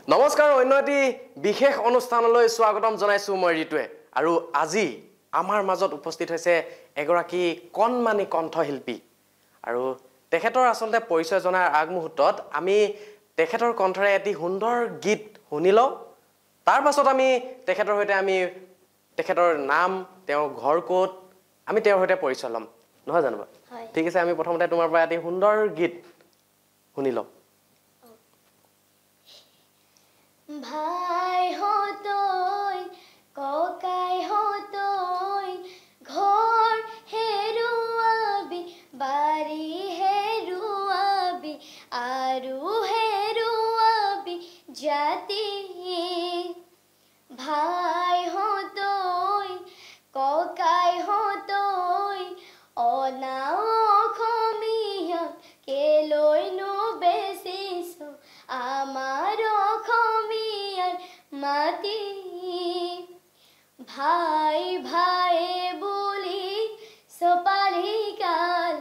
নমস্কাৰ অন্য এটি বিশেষ অনুষ্ঠানলৈ স্বাগতম জনাইছো মই ঋতুৱে আৰু আজি আমাৰ মাজত উপস্থিত হৈছে এগৰাকী কণমানি কণ্ঠশিল্পী আৰু তেখেতৰ আসলতে পৰিচয় জনাৰ আগমুহূৰ্তত আমি তেখেতৰ কণ্ঠৰে এটি সুন্দৰ গীত শুনিলো তাৰ পাছত আমি তেখেতৰ হৈতে আমি তেখেতৰ নাম তেওঁৰ ঘৰ ক'ত আমি তেওঁৰ হৈতে পৰিচয় লম নহয় জানো ঠিক আছে আমি প্ৰথমতে তোমাৰ পৰা এটি সুন্দৰ গীত শুনিলো ভাই হতই ককাই হতই ঘৰ হেৰুৱাবি বাৰী হেৰুৱাবি আৰু হেৰুৱাবি জাতি ভাই হতই ককাই হতই অনাও অসমীয়া কেলৈনো বেচিছ আমাৰ মাটি ভাই ভাই বুলি চপালি কাল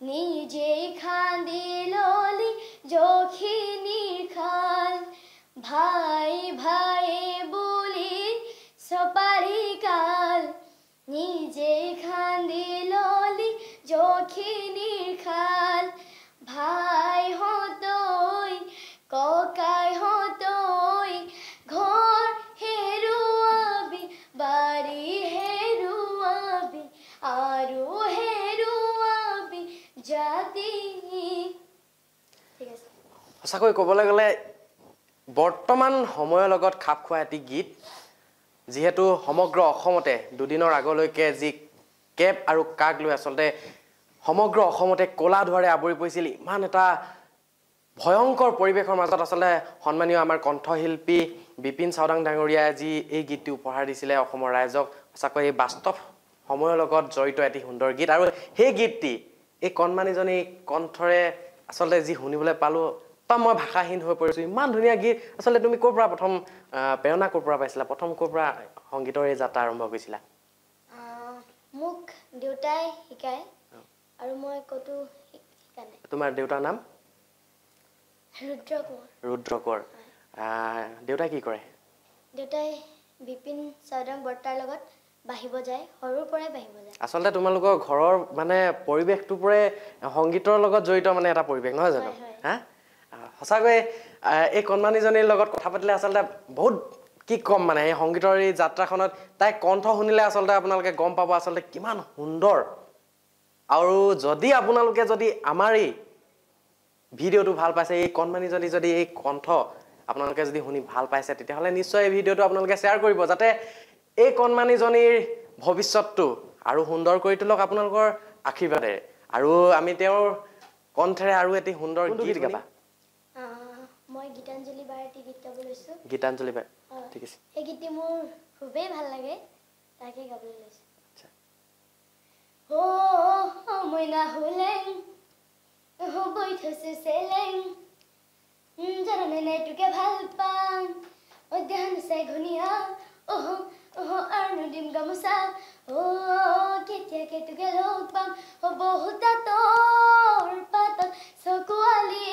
নিজে খান্দি ললি জখিনীৰ খাল ভাই ভাই বুলি চপালি কাল নিজে খান্দি ললি জখিনীৰ খাল ভাই হতই ককাই হতই ঘৰ হেৰুৱাবি বাৰী হেৰুৱাবি আৰু হেৰুৱাবি জাতি সঁচাকৈ ক'বলৈ গ'লে বৰ্তমান সময়ৰ লগত খাপ খোৱা এটি গীত যিহেতু সমগ্ৰ অসমতে দুদিনৰ আগলৈকে যি কেপ আৰু কাক লৈ আসলতে সমগ্ৰ অসমতে ক'লা ধোঁৱাৰে আৱৰি পৰিছিল ইমান এটা ভয়ংকৰ পৰিৱেশৰ মাজত আসলে সন্মানীয় আমাৰ কণ্ঠশিল্পী বিপিন চাওদাং ডাঙৰীয়াই যি এই গীতটি উপহাৰ দিছিলে অসমৰ ৰাইজক সঁচাকৈ এই বাস্তৱ সময়ৰ লগত জড়িত এটি সুন্দৰ গীত আৰু সেই গীতটি এই কণমানিজনী কণ্ঠৰে আসলতে যি শুনিবলৈ পালোঁ তা মই ভাষাহীন হৈ পৰিছোঁ ইমান ধুনীয়া গীত আসলতে তুমি ক'ৰ পৰা প্ৰথম প্ৰেৰণা ক'ৰ পৰা পাইছিলা প্ৰথম ক'ৰ পৰা সংগীতৰ এই যাত্ৰা আৰম্ভ কৰিছিলা মোক দেউতাই শিকায় আৰু মই ক'তো শিকা নাই তোমাৰ দেউতাৰ নাম ৰুদ্ৰ কোঁৱৰ ৰুদ্ৰ কোঁৱৰ দেউতাই কি কৰে দেউতাই বিপিন চাওদাং বৰ্তাৰ লগত বাঢ়িব যায় সৰুৰ পৰাই বাঢ়িব যায় আসলতে তোমালোকৰ ঘৰৰ মানে পৰিৱেশটোৰ পৰাই সংগীতৰ লগত জড়িত মানে এটা পৰিৱেশ নহয় জানো হা সঁচাকৈ এই কণমানিজনীৰ লগত কথা পাতিলে আসলতে বহুত কি ক'ম মানে এই সংগীতৰ এই যাত্ৰাখনত তাই কণ্ঠ শুনিলে আসলতে আপোনালোকে গম পাব আসলতে কিমান সুন্দৰ আৰু যদি আপোনালোকে যদি আমাৰ এই ভিডিঅ'টো ভাল পাইছে এই কণমানিজনী যদি এই কণ্ঠ আপোনালোকে যদি শুনি ভাল পাইছে তেতিয়াহ'লে নিশ্চয় এই ভিডিঅ'টো আপোনালোকে শ্বেয়াৰ কৰিব যাতে এই কণমানিজনীৰ ভৱিষ্যতটো আৰু সুন্দৰ কৰি তোলক আপোনালোকৰ আশীৰ্বাদেৰে আৰু আমি তেওঁৰ কণ্ঠেৰে আৰু এটি সুন্দৰ গীত গাবা মই গীতাঞ্জলি বাৰ এটি গীত গাব লৈছোঁ গীতাঞ্জলি বাৰ ঠিক আছে এই গীতটি মোৰ খুবেই ভাল লাগে তাকে গাবলৈ লৈছোঁ মই নাহুলেং বৈ থৈছোঁ চেলেং জানানে নাই তোকে ভাল পাম অধ্যান চাই ঘনীয়া আৰু দিম গামোচা কেতিয়াকে তোকে লগ পাম বহুত তৰ পাতত চকুৱালি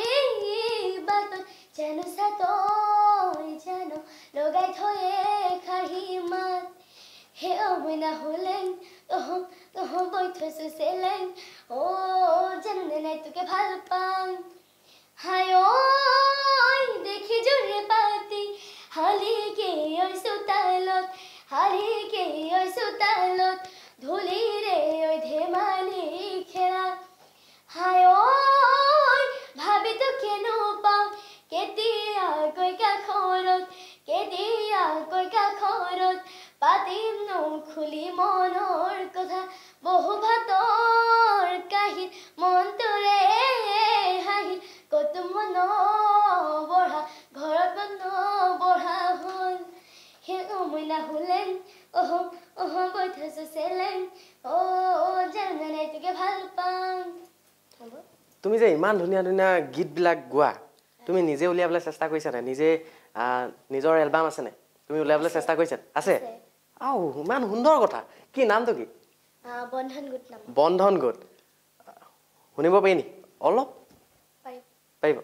বাটত জানো তই জানো লগাই থয়ে খাহি মাত হে মই নাহুলেং বৈ থৈছোঁ চেলেং জানানে নাই তোকে ভাল পাম হায় দেখি জোৰে পাতি হালিকে চোতালত ধূলিৰে ধেমালি খেলা হায় ভাবি তোকে নোপাওঁ কেতিয়াকৈ কাষৰত পাতিম খুলি মনৰ কথা বহু ভাতৰ কাহিত মনটোৰে হাঁহিত কত মন বঢ়া ঘৰত মন বঢ়া হ'ল হে মই নাহুলেং বৈ থৈছোঁ চেলেং জানানে নাই তোকে ভাল পাম তুমি যে ইমান ধুনীয়া ধুনীয়া গীতবিলাক গোৱা তুমি নিজে উলিয়াবলৈ চেষ্টা কৰিছানে নিজে নিজৰ এলবাম আছেনে তুমি উলিয়াবলৈ চেষ্টা কৰিছা আছে আও ইমান সুন্দৰ কথা কি নামটো কি বন্ধন গোট নাম বন্ধন গোট শুনিব পাৰিনি অলপ পাৰিব পাৰিব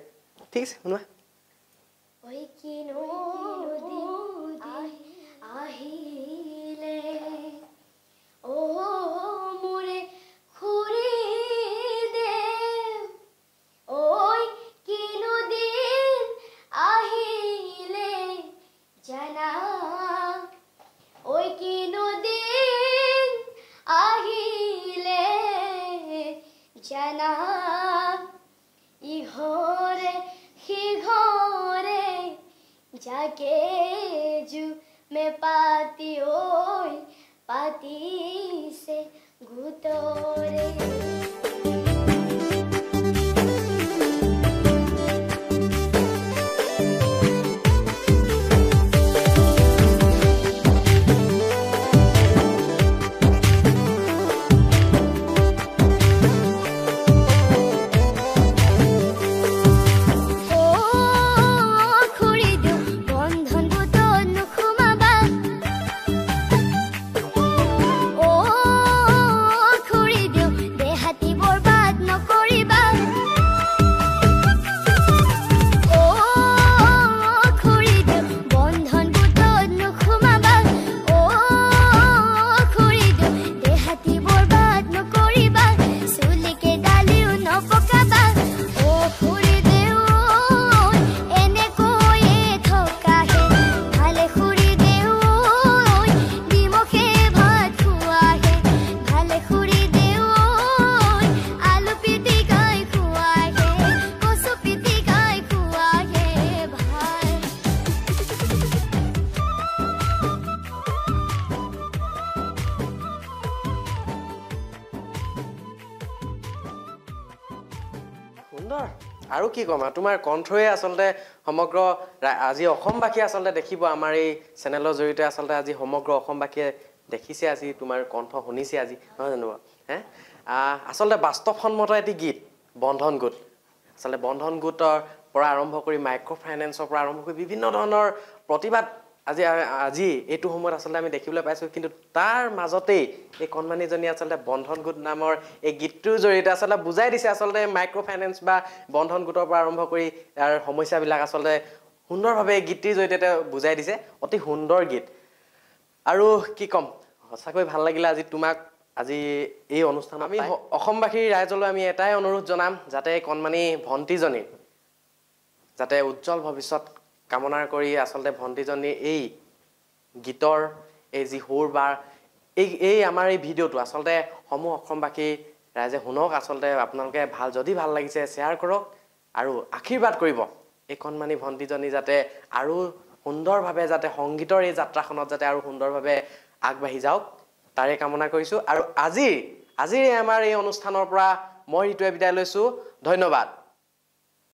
ঠিক আছে শুনোৱা ঐ কিনো जाके जू में पाती ओय पाती से गुतोरे সুন্দৰ আৰু কি কম তোমাৰ কণ্ঠয়ে আসলতে সমগ্ৰ আজি অসমবাসী আসলতে দেখিব আমাৰ এই চেনেলৰ জৰিয়তে আসলতে আজি সমগ্ৰ অসমবাসীয়ে দেখিছে আজি তোমাৰ কণ্ঠ শুনিছে আজি নহয় জানো হে আসলতে বাস্তৱসন্মত এটি গীত বন্ধন গোট আসলতে বন্ধন গোটৰ পৰা আৰম্ভ কৰি মাইক্ৰ ফাইনেন্সৰ পৰা আৰম্ভ কৰি বিভিন্ন ধৰণৰ প্ৰতিবাদ আজি এইটো সময়ত আসলতে আমি দেখিবলৈ পাইছো কিন্তু তাৰ মাজতে এই কণমানিজনী আসলতে বন্ধন গোট নামৰ এই গীতটোৰ জৰিয়তে আসলতে বুজাই দিছে আসলতে মাইক্ৰ ফাইনেন্স বা বন্ধন গোটৰ পৰা আৰম্ভ কৰি ইয়াৰ সমস্যাবিলাক আসলতে সুন্দৰভাৱে এই গীতটিৰ জৰিয়তে বুজাই দিছে অতি সুন্দৰ গীত আৰু কি কম সঁচাকৈ ভাল লাগিলে আজি তোমাক আজি এই অনুষ্ঠান আমি অসমবাসীৰ ৰাইজলৈ আমি এটাই অনুৰোধ জনাম যাতে কণমানি ভণ্টিজনী যাতে উজ্জ্বল ভৱিষ্যত কামনা কৰি আসলতে ভণ্টিজনী এই গীতৰ এই যি সুৰ বা এই আমাৰ এই ভিডিঅ'টো আসলতে সমূহ অসমবাসী ৰাইজে শুনক আসলতে আপোনালোকে যদি ভাল লাগিছে শ্বেয়াৰ কৰক আৰু আশীৰ্বাদ কৰিব এই কণমানি ভণ্টিজনী যাতে আৰু সুন্দৰভাৱে যাতে সংগীতৰ এই যাত্ৰাখনত যাতে আৰু সুন্দৰভাৱে আগবাঢ়ি যাওক তাৰে কামনা কৰিছো আৰু আজিৰ আমাৰ এই অনুষ্ঠানৰ পৰা মই ঋতুৱে বিদায় লৈছো ধন্যবাদ